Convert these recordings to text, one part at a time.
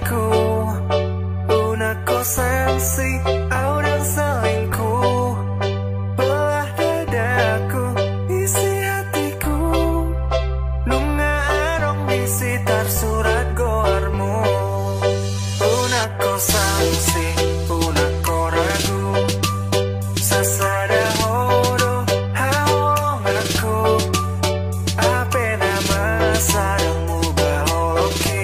hatiku. Una cosa así, ahora selingkuh. Belah dadaku, isi hatiku. Nunga arong isi tersurat goarmu. Una cosa así, una koragu. Sasada horo, haong aku. Ape nama sarangmu baholoki.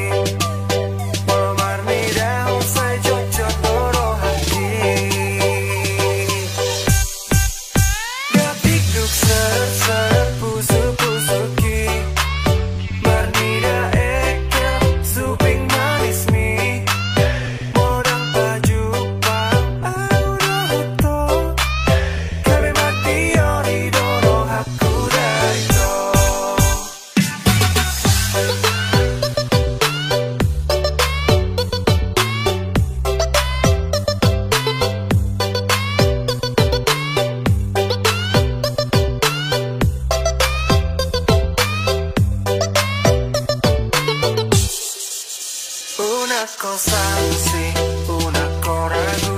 Walmar midau say jojot doro hati. Gapik duk ser pusu-pusuki. Marnida ekel suping manis mi. Modang baju pang auto. Kami mati ori doro haku daito. Una cosa así, una koragu.